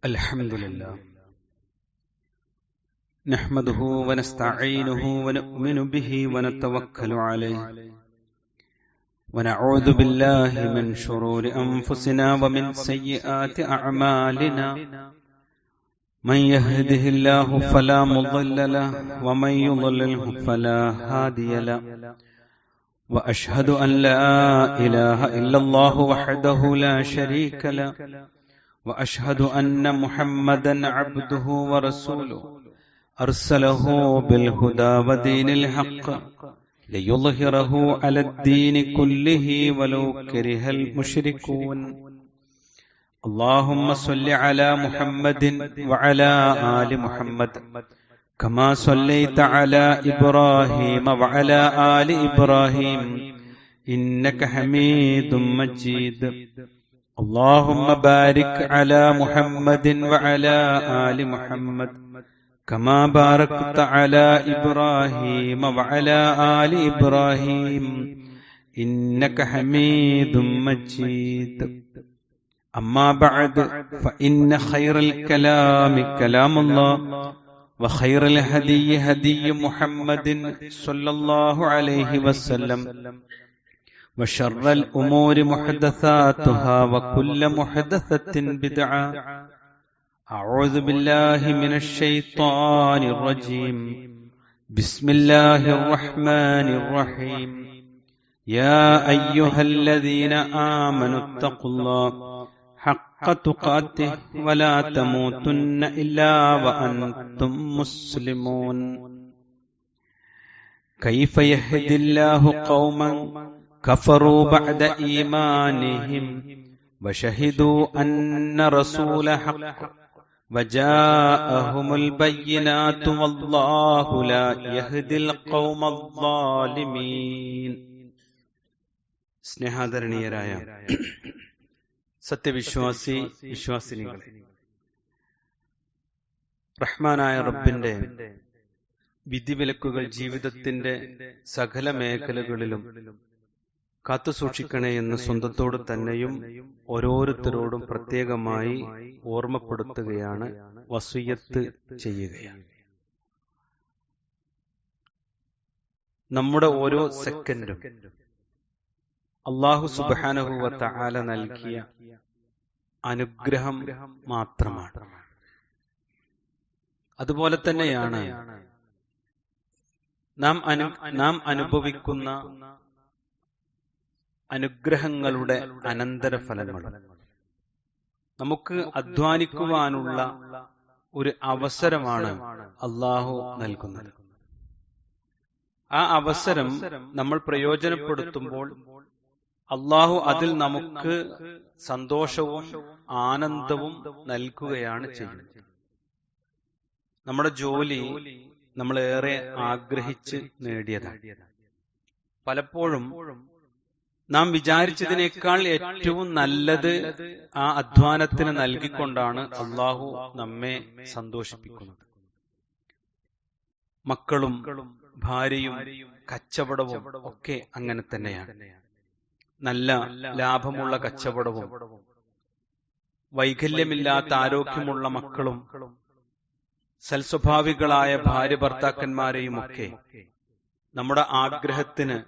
الحمد لله نحمده ونستعينه ونؤمن به ونتوكل عليه ونعوذ بالله من شرور أنفسنا ومن سيئات أعمالنا من يهده الله فلا مضل له ومن يضلله فلا هادي له وأشهد أن لا إله إلا الله وحده لا شريك له وأشهد أن محمدا عبده ورسوله أرسله بالهدى ودين الحق ليظهره على الدين كله ولو كره المشركون اللهم صل على محمد وعلى آل محمد كما صليت على إبراهيم وعلى آل إبراهيم إنك حميد مجيد اللهم بارك على محمد وعلى آل محمد كما باركت على إبراهيم وعلى آل إبراهيم إنك حميد مجيد أما بعد فإن خير الكلام كلام الله وخير الهدي هدي محمد صلى الله عليه وسلم وشر الأمور محدثاتها وكل محدثة بدعة أعوذ بالله من الشيطان الرجيم بسم الله الرحمن الرحيم يا أيها الذين آمنوا اتقوا الله حق تقاته ولا تموتن إلا وأنتم مسلمون كيف يهدي الله قوما كفروا بعد إيمانهم وشهدوا أن رسول حق وجاءهم البينات والله لا يهدي القوم الظالمين. സ്നേഹാദരണീയരായ സത്യവിശ്വാസി വിശ്വാസിനികളെ, റഹ്മാനായ റബ്ബിന്റെ വിധിവിലക്കുകൾ ജീവിതത്തിന്റെ സകല മേഖലകളിലും കാത്തുസൂക്ഷിക്കണേ എന്ന് സ്വന്തത്തോട് തന്നെയും ഓരോരുത്തരോടും പ്രത്യേകമായി ഓർമ്മപ്പെടുത്തുകയാണ്, വസിയ്യത്ത് ചെയ്യുകയാണ്. നമ്മുടെ ഓരോ സെക്കൻഡും അല്ലാഹു സുബ്ഹാനഹു വ തആല നൽകിയ അനുഗ്രഹം മാത്രമാണ്. അതുപോലെ തന്നെയാണ് നാം അനുഭവിക്കുന്ന അനുഗ്രഹങ്ങളുടെ അനന്തരഫലങ്ങളും. നമുക്ക് അധ്വാനിക്കുവാനുള്ള ഒരു അവസരമാണ് അല്ലാഹു നൽകുന്നത്. ആ അവസരം നമ്മൾ പ്രയോജനപ്പെടുത്തുമ്പോൾ അല്ലാഹു അതിൽ നമുക്ക് സന്തോഷവും ആനന്ദവും നൽകുകയാണ് ചെയ്യുന്നത്. നമ്മുടെ ജോലി നമ്മളേറെ ആഗ്രഹിച്ച് നേടിയതാണ്. പലപ്പോഴും നാം വിചാരിച്ചതിനേക്കാൾ ഏറ്റവും നല്ലത് ആ അധ്വാനത്തിന് നൽകിക്കൊണ്ടാണ് അല്ലാഹു നമ്മെ സന്തോഷിപ്പിക്കുന്നത്. മക്കളും ഭാര്യയും കച്ചവടവും ഒക്കെ അങ്ങനെ തന്നെയാണ്. നല്ല ലാഭമുള്ള കച്ചവടവും വൈകല്യമില്ലാത്ത ആരോഗ്യമുള്ള മക്കളും സൽസ്വഭാവികളായ ഭാര്യ ഭർത്താക്കന്മാരെയും ഒക്കെ നമ്മുടെ ആഗ്രഹത്തിന്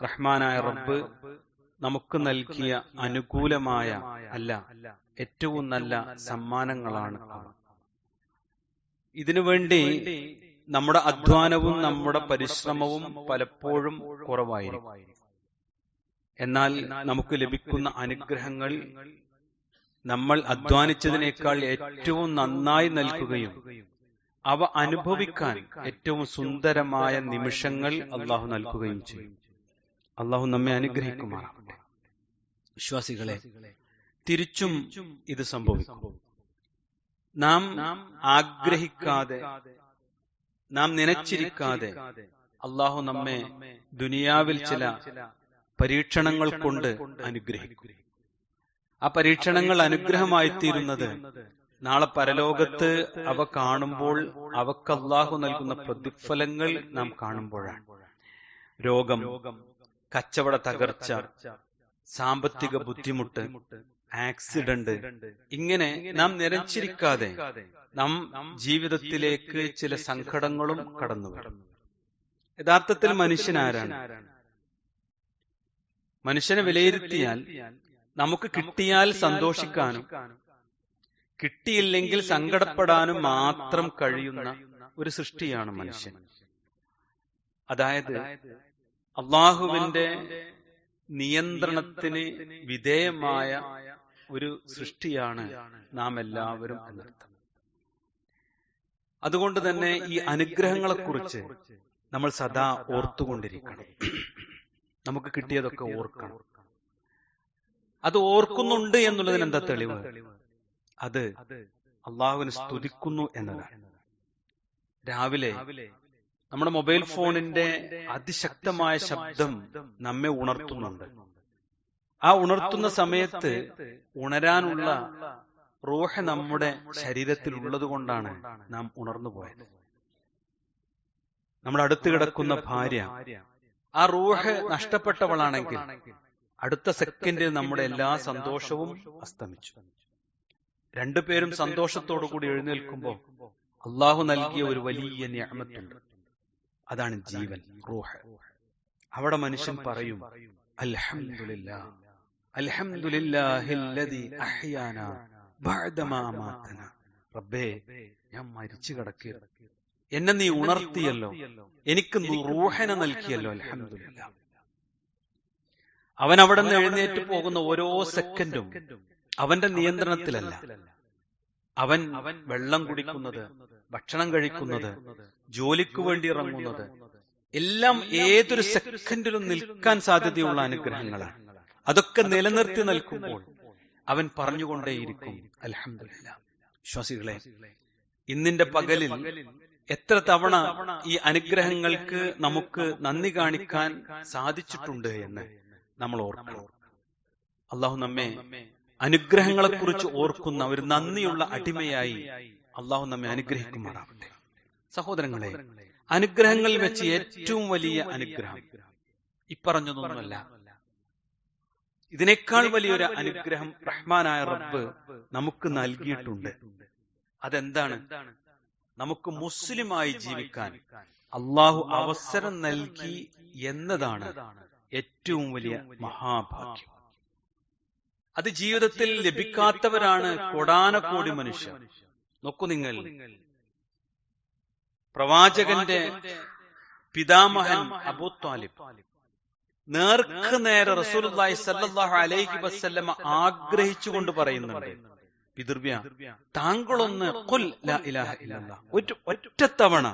റഹ്മാനായ റബ്ബ് നമുക്ക് നൽകിയ അനുകൂലമായ ഏറ്റവും നല്ല സമ്മാനങ്ങളാണ് അവ. ഇതിനുവേണ്ടി നമ്മുടെ അധ്വാനവും നമ്മുടെ പരിശ്രമവും പലപ്പോഴും കുറവായിരിക്കും. എന്നാൽ നമുക്ക് ലഭിക്കുന്ന അനുഗ്രഹങ്ങൾ നമ്മൾ അധ്വാനിച്ചതിനേക്കാൾ ഏറ്റവും നന്നായി നൽകുകയും അവ അനുഭവിക്കാൻ ഏറ്റവും സുന്ദരമായ നിമിഷങ്ങൾ അള്ളാഹു നൽകുകയും ചെയ്യും. അള്ളാഹു നമ്മെ അനുഗ്രഹിക്കുമാറാകട്ടെ. വിശ്വാസികളെ, തിരിച്ചും ഇത് സംഭവിക്കും. നാം ആഗ്രഹിക്കാതെ, നാം നനച്ചിരിക്കാതെ അള്ളാഹു നമ്മെ ദുനിയാവിൽ ചില പരീക്ഷണങ്ങൾ കൊണ്ട് അനുഗ്രഹിക്കും. ആ പരീക്ഷണങ്ങൾ അനുഗ്രഹമായി തീരുന്നത് നാളെ പരലോകത്ത് അവ കാണുമ്പോൾ അവക്ക് അല്ലാഹു നൽകുന്ന പ്രതിഫലങ്ങൾ നാം കാണുമ്പോഴാണ്. രോഗം, കച്ചവട തകർച്ച, സാമ്പത്തിക ബുദ്ധിമുട്ട്, ആക്സിഡന്റ്, ഇങ്ങനെ നാം നിരച്ചിരിക്കാതെ നാം ജീവിതത്തിലേക്ക് ചില സങ്കടങ്ങളും കടന്നു വരും. യഥാർത്ഥത്തിൽ മനുഷ്യൻ ആരാണ്? മനുഷ്യനെ വിലയിരുത്തിയാൽ നമുക്ക് കിട്ടിയാൽ സന്തോഷിക്കാനും കിട്ടിയില്ലെങ്കിൽ സങ്കടപ്പെടാനും മാത്രം കഴിയുന്ന ഒരു സൃഷ്ടിയാണ് മനുഷ്യൻ. അതായത് അള്ളാഹുവിന്റെ നിയന്ത്രണത്തിന് വിധേയമായ ഒരു സൃഷ്ടിയാണ് നാം എല്ലാവരും എന്നർത്ഥം. അതുകൊണ്ട് തന്നെ ഈ അനുഗ്രഹങ്ങളെക്കുറിച്ച് നമ്മൾ സദാ ഓർത്തുകൊണ്ടിരിക്കണം. നമുക്ക് കിട്ടിയതൊക്കെ ഓർക്കണം. അത് ഓർക്കുന്നുണ്ട് എന്നുള്ളതിന് എന്താ തെളിവ്? അത് അള്ളാഹുവിനെ സ്തുതിക്കുന്നു എന്നതാണ്. രാവിലെ നമ്മുടെ മൊബൈൽ ഫോണിന്റെ അതിശക്തമായ ശബ്ദം നമ്മെ ഉണർത്തുന്നുണ്ട്. ആ ഉണർത്തുന്ന സമയത്ത് ഉണരാനുള്ള റൂഹ് നമ്മുടെ ശരീരത്തിൽ ഉള്ളത് കൊണ്ടാണ് നാം ഉണർന്നു പോയത്. നമ്മുടെ അടുത്ത് കിടക്കുന്ന ഭാര്യ ആ റൂഹ് നഷ്ടപ്പെട്ടവളാണെങ്കിൽ അടുത്ത സെക്കൻഡിൽ നമ്മുടെ എല്ലാ സന്തോഷവും അസ്തമിച്ചു. രണ്ടുപേരും സന്തോഷത്തോടു കൂടി എഴുന്നേൽക്കുമ്പോൾ അള്ളാഹു നൽകിയ ഒരു വലിയ നിഅമത്തുണ്ട്. അതാണ് ജീവൻ, റൂഹ്. അവിടെ മനുഷ്യൻ പറയും, അൽഹംദുലില്ലാഹ് അൽഹംദുലില്ലാഹില്ലദീ അഹ്യാനാ ബഅദമാ അമാതനാ. റബ്ബേ, ഞാൻ മരിച്ചു കിടക്കുകയാണ്, എന്നെ നീ ഉണർത്തിയല്ലോ, എനിക്ക് റൂഹനെ നൽകിയല്ലോ, അൽഹംദുലില്ലാഹ്. അവൻ അവിടെ നിന്ന് എഴുന്നേറ്റ് പോകുന്ന ഓരോ സെക്കൻഡും അവന്റെ നിയന്ത്രണത്തിലല്ല. അവൻ വെള്ളം കുടിക്കുന്നത്, ഭക്ഷണം കഴിക്കുന്നത്, ജോലിക്ക് വേണ്ടി ഇറങ്ങുന്നത് എല്ലാം ഏതൊരു സെക്കൻഡിലും നിൽക്കാൻ സാധ്യതയുള്ള അനുഗ്രഹങ്ങളാണ്. അതൊക്കെ നിലനിർത്തി നിൽക്കുമ്പോൾ അവൻ പറഞ്ഞുകൊണ്ടേയിരിക്കും അൽഹംദുലില്ലാഹ്. വിശ്വാസികളെ, ഇന്നിന്റെ പകലിൽ എത്ര തവണ ഈ അനുഗ്രഹങ്ങൾക്ക് നമുക്ക് നന്ദി കാണിക്കാൻ സാധിച്ചിട്ടുണ്ട് എന്ന് നമ്മൾ ഓർക്കണം. അള്ളാഹു നമ്മെ അനുഗ്രഹങ്ങളെക്കുറിച്ച് ഓർക്കുന്ന ഒരു നന്ദിയുള്ള അടിമയായി അള്ളാഹു നമ്മെ അനുഗ്രഹിക്കുമാറാവട്ടെ. സഹോദരങ്ങളെ, അനുഗ്രഹങ്ങളിൽ വെച്ച് ഏറ്റവും വലിയ അനുഗ്രഹം ഇപ്പറഞ്ഞതൊന്നുമല്ല. ഇതിനേക്കാൾ വലിയൊരു അനുഗ്രഹം റഹ്മാനായ റബ്ബ് നമുക്ക് നൽകിയിട്ടുണ്ട്. അതെന്താണ്? നമുക്ക് മുസ്ലിമായി ജീവിക്കാൻ അള്ളാഹു അവസരം നൽകി എന്നതാണ് ഏറ്റവും വലിയ മഹാഭാഗ്യം. അത് ജീവിതത്തിൽ ലഭിക്കാത്തവരാണ് കോടാനക്കോടി മനുഷ്യർ. നോക്കൂ നിങ്ങൾ, പ്രവാചകന്റെ പിതാമഹൻ അബൂ ത്വാലിബ് നേർക്ക് നേരെ റസൂലുള്ളാഹി സ്വല്ലല്ലാഹു അലൈഹി വസല്ലമ ആഗ്രഹിച്ചുകൊണ്ട് പറയുന്നുണ്ട്, പിതൃവ്യ, താങ്കളൊന്ന് ഖുൽ ലാ ഇലാഹ ഇല്ലല്ലാഹ്, ഒറ്റത്തവണ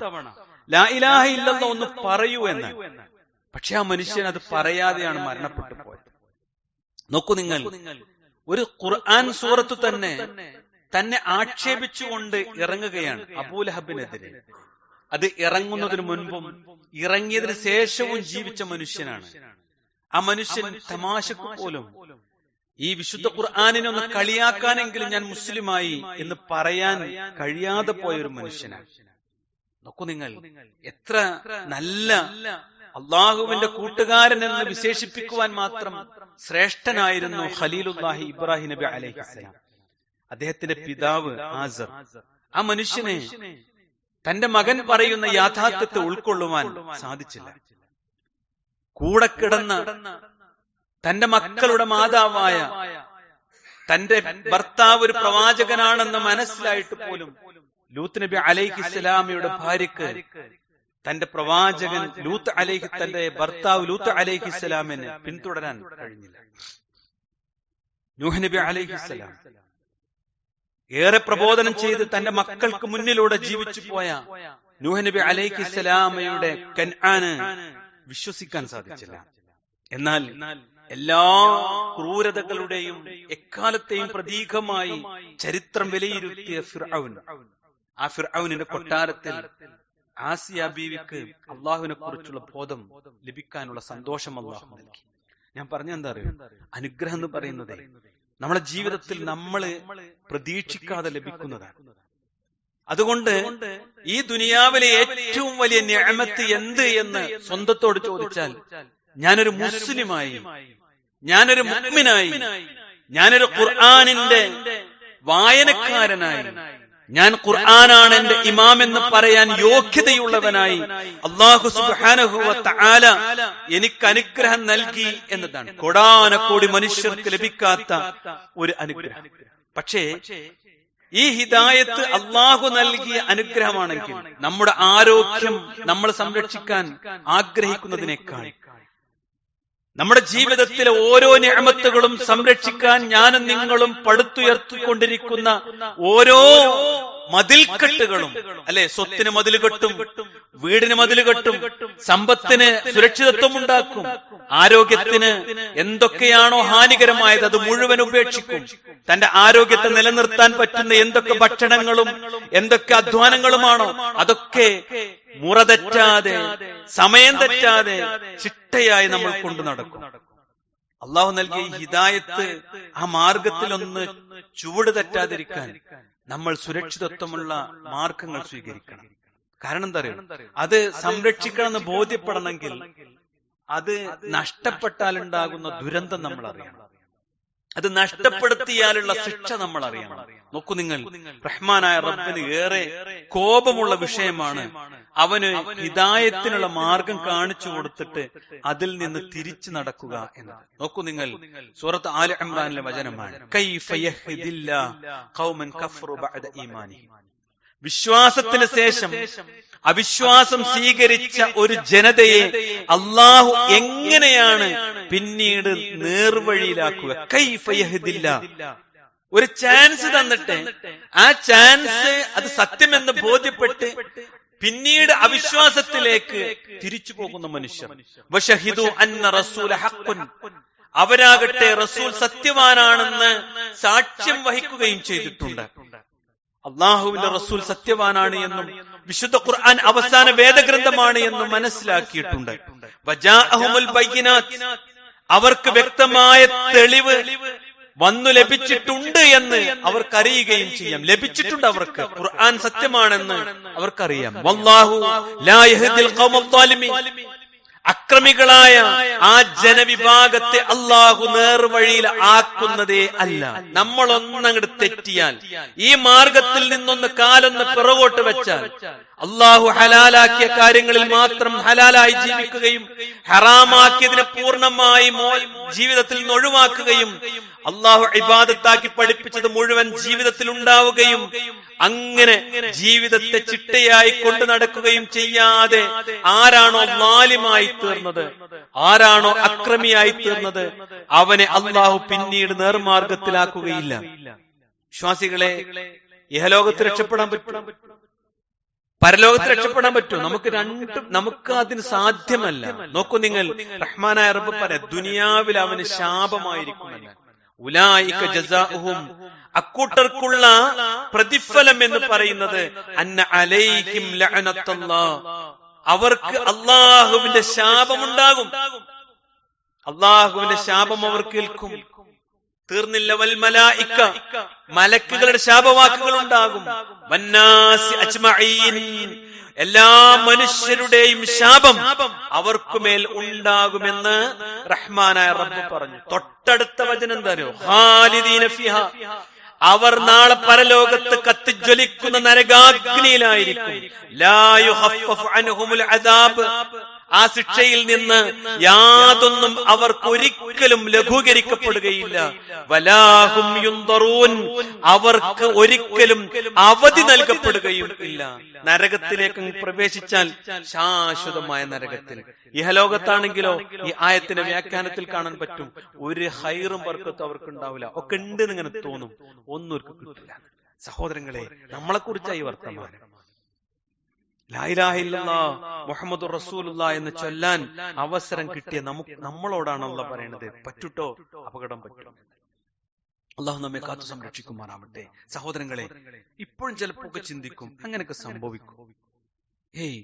ലാ ഇലാഹ ഇല്ലല്ലാഹ് ഒന്ന് പറയൂ എന്ന്. പക്ഷെ ആ മനുഷ്യൻ അത് പറയാതെയാണ് മരണപ്പെട്ടു പോയത്. നോക്കൂ നിങ്ങൾ, ഒരു ഖുർആൻ സൂറത്ത് തന്നെ ആക്ഷേപിച്ചുകൊണ്ട് ഇറങ്ങുകയാണ് അബൂലഹബിനെതിരെ. അത് ഇറങ്ങുന്നതിന് മുൻപും ഇറങ്ങിയതിന് ശേഷവും ജീവിച്ച മനുഷ്യനാണ്. ആ മനുഷ്യൻ തമാശക്ക് പോലും ഈ വിശുദ്ധ ഖുർആനിനെ ഒന്ന് കളിയാക്കാനെങ്കിലും ഞാൻ മുസ്ലിമായി എന്ന് പറയാൻ കഴിയാതെ പോയൊരു മനുഷ്യനാണ്. നോക്കൂ നിങ്ങൾ, എത്ര നല്ല അള്ളാഹുവിന്റെ കൂട്ടുകാരൻ എന്ന് വിശേഷിപ്പിക്കുവാൻ മാത്രം ശ്രേഷ്ഠനായിരുന്നു ഖലീലുല്ലാഹി ഇബ്രാഹിം നബി അലൈഹിസ്സലാം. അദ്ദേഹത്തിന്റെ പിതാവ് ആസർ. ആ മനുഷ്യനെ തന്റെ മകൻ പറയുന്ന യാഥാർത്ഥ്യത്തെ ഉൾക്കൊള്ളുവാൻ സാധിച്ചില്ല. കൂടെ കിടന്ന തന്റെ മക്കളുടെ മാതാവായ തന്റെ ഭർത്താവ് ഒരു പ്രവാചകനാണെന്ന് മനസ്സിലായിട്ട് പോലും ലൂത്ത് നബി അലൈഹിസ്സലാമയുടെ ഭാര്യക്ക് തന്റെ പ്രവാചകൻ തന്റെ ഭർത്താവ് ലൂത്ത് അലൈഹിസ്സലാമിനെ പിന്തുടരാൻ കഴിഞ്ഞില്ല. നൂഹ് നബി അലൈഹിസ്സലാം ഏറെ പ്രബോധനം ചെയ്ത് തന്റെ മക്കൾക്ക് മുന്നിലൂടെ ജീവിച്ചു പോയ നൂഹ് നബി അലൈഹിസ്സലാമയുടെ കൻആന് വിശ്വസിക്കാൻ സാധിച്ചില്ല. എന്നാൽ എല്ലാ ക്രൂരതകളുടെയും എക്കാലത്തെയും പ്രതീകമായി ചരിത്രം വിലയിരുത്തിയ ഫിർഔൻ, ആ ഫിർഔനിന്റെ കൊട്ടാരത്തിൽ ആസിയ ബീവിക്ക് അള്ളാഹുവിനെ കുറിച്ചുള്ള ബോധം ലഭിക്കാനുള്ള സന്തോഷം അള്ളാഹു നൽകി. ഞാൻ പറഞ്ഞെന്താ അറിയോ, അനുഗ്രഹം എന്ന് പറയുന്നത് നമ്മുടെ ജീവിതത്തിൽ നമ്മൾ പ്രതീക്ഷിക്കാതെ ലഭിക്കുന്നതാണ്. അതുകൊണ്ട് ഈ ദുനിയാവിലെ ഏറ്റവും വലിയ നിഅമത്ത് എന്ത് എന്ന് സ്വന്തത്തോട് ചോദിച്ചാൽ, ഞാനൊരു മുസ്ലിമായി, ഞാനൊരു മുഅ്മിനായി ഞാനൊരു ഖുർആനിന്റെ വായനക്കാരനായി, ഞാൻ ഖുർആനാണ് എന്റെ ഇമാം എന്ന് പറയാൻ യോഗ്യതയുള്ളവനായി അല്ലാഹു സുബ്ഹാനഹു വ തആല എനിക്ക് അനുഗ്രഹം നൽകി എന്നതാണ്. കോടാനക്കോടി മനുഷ്യർക്ക് ലഭിക്കാത്ത ഒരു അനുഗ്രഹം. പക്ഷേ ഈ ഹിദായത്ത് അല്ലാഹു നൽകിയ അനുഗ്രഹമാണെങ്കിൽ നമ്മുടെ ആരോഗ്യം നമ്മൾ സംരക്ഷിക്കാൻ ആഗ്രഹിക്കുന്നതിനേക്കാൾ, നമ്മുടെ ജീവിതത്തിലെ ഓരോ നിഅമത്തുകളും സംരക്ഷിക്കാൻ ഞാനും നിങ്ങളും പടുത്തുയർത്തിക്കൊണ്ടിരിക്കുന്ന ഓരോ മതിൽക്കെട്ടുകളും, അല്ലെ, സ്വത്തിന് മതിൽ കെട്ടും, വീടിന് മതിൽ കെട്ടും, സമ്പത്തിന് സുരക്ഷിതത്വം ഉണ്ടാക്കും, ആരോഗ്യത്തിന് എന്തൊക്കെയാണോ ഹാനികരമായത് അത് മുഴുവൻ ഉപേക്ഷിക്കും, തന്റെ ആരോഗ്യത്തെ നിലനിർത്താൻ പറ്റുന്ന എന്തൊക്കെ ഭക്ഷണങ്ങളും എന്തൊക്കെ അധ്വാനങ്ങളുമാണോ അതൊക്കെ മുറ തെറ്റാതെ, സമയം തെറ്റാതെ ചിട്ടയായി നമ്മൾ കൊണ്ടു നടക്കും. അള്ളാഹു നൽകിയ ഹിദായത്ത്, ആ മാർഗത്തിലൊന്ന് ചുവട് തെറ്റാതിരിക്കാൻ നമ്മൾ സുരക്ഷിതത്വമുള്ള മാർഗങ്ങൾ സ്വീകരിക്കണം. കാരണം എന്താ അറിയോ, അത് സംരക്ഷിക്കണമെന്ന് ബോധ്യപ്പെടണമെങ്കിൽ അത് നഷ്ടപ്പെട്ടാൽ ഉണ്ടാകുന്ന ദുരന്തം നമ്മൾ അറിയണം, അത് നഷ്ടപ്പെടുത്തിയാലുള്ള ശിക്ഷ നമ്മൾ അറിയണം. നോക്കൂ നിങ്ങൾ, റഹ്മാനായ റബ്ബിന് ഏറെ കോപമുള്ള വിഷയമാണ് അവന് ഹിദായത്തിനുള്ള മാർഗം കാണിച്ചു കൊടുത്തിട്ട് അതിൽ നിന്ന് തിരിച്ചു നടക്കുക എന്നത്. നോക്കൂ നിങ്ങൾ, സൂറത്ത് ആല ഇംറാനിലെ വചനമാണ്, കൈഫ യഹ്ദില്ലാഹു ഖൗമൻ കഫറു ബഅദ ഈമാനിഹിം. വിശ്വാസത്തിന് ശേഷം അവിശ്വാസം സ്വീകരിച്ച ഒരു ജനതയെ അള്ളാഹു എങ്ങനെയാണ് പിന്നീട് നേർവഴിയിലാക്കുക? കൈഫ യഹ്ദില്ലാഹ്, ഒരു ചാൻസ് തന്നിട്ട് ആ ചാൻസ് അത് സത്യമെന്ന് ബോധ്യപ്പെട്ട് പിന്നീട് അവിശ്വാസത്തിലേക്ക് തിരിച്ചു പോകുന്ന മനുഷ്യർ. വശഹിദു അന്ന റസൂല ഹഖ്ഖുൻ, അവരാകട്ടെ റസൂൽ സത്യവാനാണെന്ന് സാക്ഷ്യം വഹിക്കുകയും ചെയ്തിട്ടുണ്ട്. അള്ളാഹുവിന്റെ റസൂൽ സത്യവാനാണ് എന്നും വിശുദ്ധ ഖുർആൻ അവസാന വേദഗ്രന്ഥമാണ് എന്നും മനസ്സിലാക്കിയിട്ടുണ്ട്. വജാഅഹുമുൽ ബയ്യിനാത്ത്, അവർക്ക് വ്യക്തമായ തെളിവ് വന്നു ലഭിച്ചിട്ടുണ്ട് എന്ന് അവർക്കറിയുകയും ചെയ്യാം. ലഭിച്ചിട്ടുണ്ട്, അവർക്ക് ഖുർആൻ സത്യമാണെന്ന് അവർക്കറിയാം. വല്ലാഹു ലാ യഹ്ദിൽ ഖൗമൽ ളാലിമീൻ, അക്രമികളായ ആ ജനവിഭാഗത്തെ അള്ളാഹു നേർവഴിയിൽ ആക്കുന്നതേ അല്ല. നമ്മളൊന്നങ്ങോട്ട് തെറ്റിയാൽ, ഈ മാർഗത്തിൽ നിന്നൊന്ന് കാലൊന്ന് പിറകോട്ട് വെച്ചാൽ, അള്ളാഹു ഹലാലാക്കിയ കാര്യങ്ങളിൽ മാത്രം ഹലാലായി ജീവിക്കുകയും ഹറാമാക്കിയതിനെ പൂർണ്ണമായി ജീവിതത്തിൽ നിന്ന് ഒഴിവാക്കുകയും അള്ളാഹു ഇബാദത്താക്കി പഠിപ്പിച്ചത് മുഴുവൻ ജീവിതത്തിൽ ഉണ്ടാവുകയും അങ്ങനെ ജീവിതത്തെ ചിട്ടയായി കൊണ്ടു നടക്കുകയും ചെയ്യാതെ ആരാണോ ലാലിമായി തീർന്നത്, ആരാണോ അക്രമിയായി തീർന്നത്, അവനെ അള്ളാഹു പിന്നീട് നേർമാർഗത്തിലാക്കുകയില്ല. വിശ്വാസികളെ, ഇഹലോകത്ത് രക്ഷപ്പെടാൻ പറ്റും, പരലോകത്ത് രക്ഷപ്പെടാൻ പറ്റും. നമുക്ക് അതിന് സാധ്യമല്ല. നോക്കൂ നിങ്ങൾ, റഹ്മാനായ റബ്ബ് പറയാം, ദുനിയാവിൽ അവന് ശാപമായിരിക്കുമെന്ന്. ഉലൈക ജസാഉഹും, അക്കൂട്ടർക്കുള്ള പ്രതിഫലം എന്ന് പറയുന്നത് അന്ന അലൈഹിം ലഅനത്തുല്ലാഹ്, അവർക്ക് അള്ളാഹുവിന്റെ ശാപമുണ്ടാകും. അള്ളാഹുവിന്റെ ശാപം അവർക്ക് ഏൽക്കും. തീർന്നില്ല, വൽ മലായിക, മലക്കുകളുടെ ശാപവാക്കുകൾ ഉണ്ടാകും. വന്നാസി അജ്മഈൻ, എല്ലാ മനുഷ്യരുടെയും ശാപം അവർക്കുമേൽ ഉണ്ടാകുമെന്ന് റഹ്മാനായ റബ്ബ് പറഞ്ഞു. തൊട്ടടുത്ത വചനം എന്താ അറിയോ? ഖാലിദീന ഫിഹാ, അവർ നാളെ പരലോകത്ത് കത്തിജ്വലിക്കുന്ന നരകാഗ്നിയിലായിരിക്കും. ലാ യുഖഫഫു അൻഹുമുൽ അദാബ്, ആ ശിക്ഷയിൽ നിന്ന് യാതൊന്നും അവർക്ക് ഒരിക്കലും ലഘൂകരിക്കപ്പെടുകയില്ല. വലാഹും യുൻദറൂൻ, അവർക്ക് ഒരിക്കലും അവധി നൽകപ്പെടുകയും ഇല്ല. നരകത്തിലേക്ക് പ്രവേശിച്ചാൽ ശാശ്വതമായ നരകത്തിൽ. ഇഹലോകത്താണെങ്കിലോ ഈ ആയത്തിന്റെ വ്യാഖ്യാനത്തിൽ കാണാൻ പറ്റും, ഒരു ഹൈറും ബർക്കത്തും അവർക്ക് ഉണ്ടാവില്ല. ഒക്കെ ഉണ്ട് എന്നിങ്ങനെ തോന്നും, ഒന്നും അവർക്ക് കിട്ടില്ല. സഹോദരങ്ങളെ, നമ്മളെ കുറിച്ചായി വർത്തമാനം. ലാ ഇലാഹ ഇല്ലല്ലാഹ് മുഹമ്മദുർ റസൂലുള്ളാഹ് എന്ന് ചൊല്ലാൻ അവസരം കിട്ടിയ നമ്മളോടാണ് അല്ലാഹ് പറയുന്നത്, പറ്റുട്ടോ അപകടം പറ്റും. അള്ളാഹു നമ്മെ കാത്തു സംരക്ഷിക്കുമാറാവട്ടെ. സഹോദരങ്ങളെ, ഇപ്പോഴും ചിലപ്പോ ചിന്തിക്കും, അങ്ങനെയൊക്കെ സംഭവിക്കും. ഹേയ്,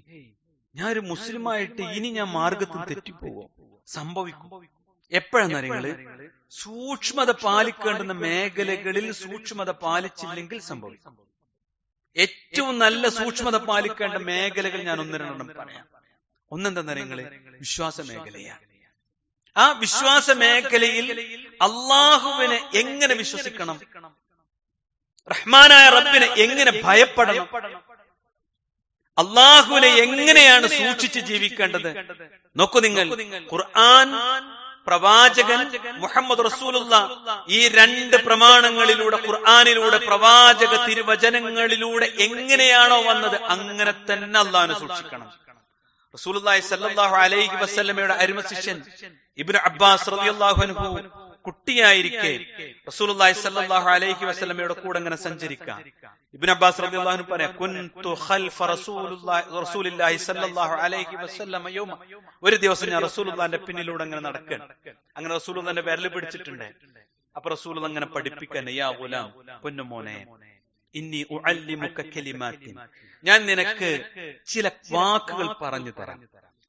ഞാനൊരു മുസ്ലിമായിട്ട് ഇനി ഞാൻ മാർഗത്തിൽ തെറ്റിപ്പോവോ? സംഭവിക്കും. എപ്പോഴെന്നറിയങ്ങള്, സൂക്ഷ്മത പാലിക്കേണ്ടുന്ന മേഖലകളിൽ സൂക്ഷ്മത പാലിച്ചില്ലെങ്കിൽ സംഭവിക്കും. ഏറ്റവും നല്ല സൂക്ഷ്മത പാലിക്കേണ്ട മേഖലകൾ ഞാൻ ഒന്ന് രണ്ടെണ്ണം പറയാം. ഒന്നെന്താ നിങ്ങള്, വിശ്വാസ മേഖലയാണ്. ആ വിശ്വാസ മേഖലയിൽ അള്ളാഹുവിനെ എങ്ങനെ വിശ്വസിക്കണം, റഹ്മാനായ റബ്ബിനെ എങ്ങനെ ഭയപ്പെടണം, അള്ളാഹുവിനെ എങ്ങനെയാണ് സൂക്ഷിച്ച് ജീവിക്കേണ്ടത്. നോക്കൂ നിങ്ങൾ, ഖുർആൻ, പ്രവാചകൻ മുഹമ്മദ് റസൂലുള്ള, ഈ രണ്ട് പ്രമാണങ്ങളിലൂടെ, ഖുർആനിലൂടെ, പ്രവാചക തിരുവചനങ്ങളിലൂടെ എങ്ങനെയാണോ വന്നത് അങ്ങനെ തന്നെ അള്ളാഹുവിനെ സൂക്ഷിക്കണം. റസൂലുള്ളാഹി സ്വല്ലല്ലാഹു അലൈഹി വസല്ലമയുടെ അരുമ ശിഷ്യൻ ഇബ്നു അബ്ബാസ് റളിയല്ലാഹു അൻഹു കുട്ടിയായിരിക്കെ റസൂലുള്ളാഹി സ്വല്ലല്ലാഹു അലൈഹി വസല്ലമയുടെ കൂടെ അങ്ങനെ സഞ്ചരിക്കാം. ഇബ്നു അബ്ബാസ് റളിയല്ലാഹു അൻഹു പറയാ, കുൻതു ഖൽഫ റസൂലില്ലാഹി സ്വല്ലല്ലാഹു അലൈഹി വസല്ലമ യൗമ, ഒരു ദിവസം ഞാൻ റസൂലുള്ളാഹിന്റെ പിന്നിലൂടെ അങ്ങനെ നടക്കാൻ, അങ്ങനെ റസൂലുള്ളാഹിന്റെ വിരൽ പിടിച്ചിട്ടുണ്ട്. അപ്പൊ റസൂൽ അങ്ങനെ പഠിപ്പിക്കാൻ, യാ ഗുലാം, പൊന്നുമോനെ, ഇന്നി ഉഅല്ലിമുക കലിമാത്തിൻ, ഞാൻ നിനക്ക് ചില വാക്കുകൾ പറഞ്ഞു തരാം,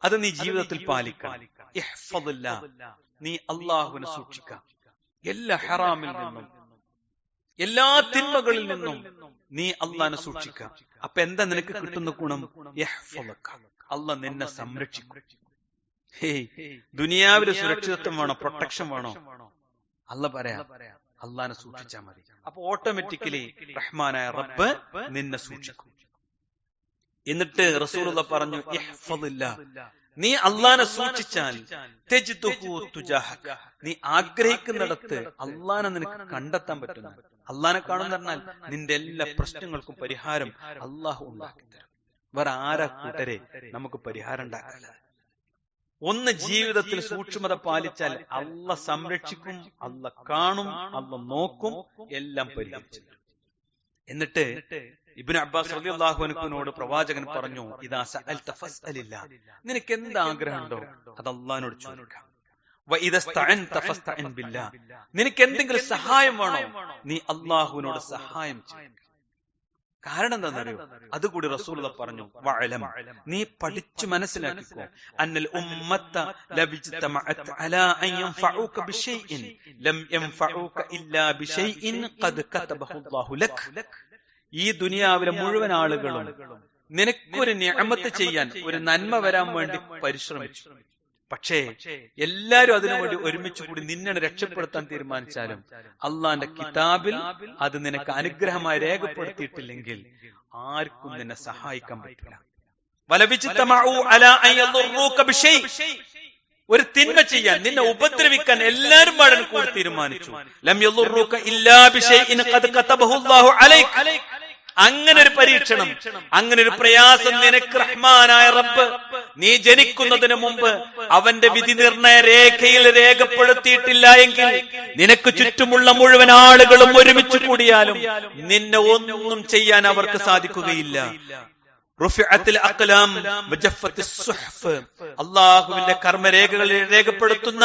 അത് നീ ജീവിതത്തിൽ പാലിക്കണം. ഇഹ്ഫദില്ലാ, നീ അള്ളാഹുവിനെ സൂക്ഷിക്കുക, എല്ലാ ഹറാമിൽ നിന്നും, എല്ലാ തിന്മകളിൽ നിന്നും നീ അള്ളാഹിനെ സൂക്ഷിക്കുക. അപ്പൊ എന്താ നിനക്ക് കിട്ടുന്ന ഗുണം? യഹ്ഫദുക, അള്ളാഹ് നിന്നെ സംരക്ഷിക്കും. ദുനിയാവില് സുരക്ഷിതത്വം വേണോ, പ്രൊട്ടക്ഷൻ വേണോ? അള്ളാഹ് പറയാ, അള്ളാഹിനെ സൂക്ഷിച്ചാൽ മതി. അപ്പൊ ഓട്ടോമാറ്റിക്കലി റഹ്മാനായ റബ്ബ് നിന്നെ സൂക്ഷിക്കും. എന്നിട്ട് റസൂലുള്ളാഹി പറഞ്ഞു, ഇഹ്ഫദില്ലാ, നീ അള്ളാഹിനെ സൂക്ഷിച്ചാൽ തജിദുഹു തുജാഹക, നീ ആഗ്രഹിക്കുന്നിടത്ത് അള്ളാഹിനെ നിനക്ക് കണ്ടെത്താൻ പറ്റുന്നു. അള്ളാഹിനെ കാണുന്ന പറഞ്ഞാൽ നിന്റെ എല്ലാ പ്രശ്നങ്ങൾക്കും പരിഹാരം അള്ളാഹു ഉണ്ടാക്കി തരും. വേറെ ആരാ കൂട്ടരെ നമുക്ക് പരിഹാരം ഉണ്ടാക്കില്ല. ഒന്ന് ജീവിതത്തിൽ സൂക്ഷ്മത പാലിച്ചാൽ അള്ളാഹ് സംരക്ഷിക്കും, അള്ളാഹ് കാണും, അള്ളാഹ് നോക്കും, എല്ലാം പരിഹരിച്ചു. എന്നിട്ട് ഇബ്നു അബ്ബാസ് റളിയല്ലാഹു അൻഹുവിനോട് പ്രവാചകൻ പറഞ്ഞു, ഇദാ സഅൽത ഫസ്അലില്ലാ, നിനക്ക് എന്ത് ആഗ്രഹമുണ്ടോ അത് അല്ലാഹുവിനോട് ചോദിക്കാം. വഇദാ സ്തഅൻത ഫസ്തഇൻ ബില്ലാ, നിനക്ക് എന്തെങ്കിലും സഹായം വേണോ നീ അല്ലാഹുവിനോട് സഹായം ചെയ്യ്. കാരണം എന്താണെന്നറിയോ? അതുകൂടി റസൂലുള്ളാഹി പറഞ്ഞു, വഅലം, നീ പഠിച്ചു മനസ്സിലാക്കിക്കോ, അന്നൽ ഉമ്മത്ത ലബിജ്തമഅത് അലാ അൻ യൻഫഉക ബിശൈഇൻ ലം യൻഫഉക ഇല്ലാ ബിശൈഇൻ ഖദ് കതബഹു അല്ലാഹു ലക്. ഈ ദുനിയാവിലെ മുഴുവൻ ആളുകളും നിനക്കൊരു നിഅമത്ത് ചെയ്യാൻ, ഒരു നന്മ വരാൻ വേണ്ടി പരിശ്രമിച്ചു. പക്ഷേ എല്ലാരും അതിനുവേണ്ടി ഒരുമിച്ച് കൂടി നിന്നെ രക്ഷപ്പെടുത്താൻ തീരുമാനിച്ചാലും അള്ളാന്റെ കിതാബിൽ അത് നിനക്ക് അനുഗ്രഹമായി രേഖപ്പെടുത്തിയിട്ടില്ലെങ്കിൽ ആർക്കും നിന്നെ സഹായിക്കാൻ പറ്റില്ല. ഒരു തിന്മ ചെയ്യാൻ, നിന്നെ ഉപദ്രവിക്കാൻ എല്ലാരും പാടൻ കൂടി തീരുമാനിച്ചു. ലം യദുറുക ഇല്ലാ ബിശൈഇൻ ഖദ് കതബഹു അല്ലാഹു അലൈക. അങ്ങനെ ഒരു പരീക്ഷണം, അങ്ങനെ ഒരു പ്രയാസം നിനക്ക് റഹ്മാനായ റബ്ബ് നീ ജനിക്കുന്നതിന് മുമ്പ് അവന്റെ വിധി നിർണയ രേഖയിൽ രേഖപ്പെടുത്തിയിട്ടില്ല എങ്കിൽ നിനക്ക് ചുറ്റുമുള്ള മുഴുവൻ ആളുകളും ഒരുമിച്ച് കൂടിയാലും നിന്നെ ഒന്നും ചെയ്യാൻ അവർക്ക് സാധിക്കുകയില്ല. അള്ളാഹുവിന്റെ കർമ്മരേഖകളിൽ രേഖപ്പെടുത്തുന്ന,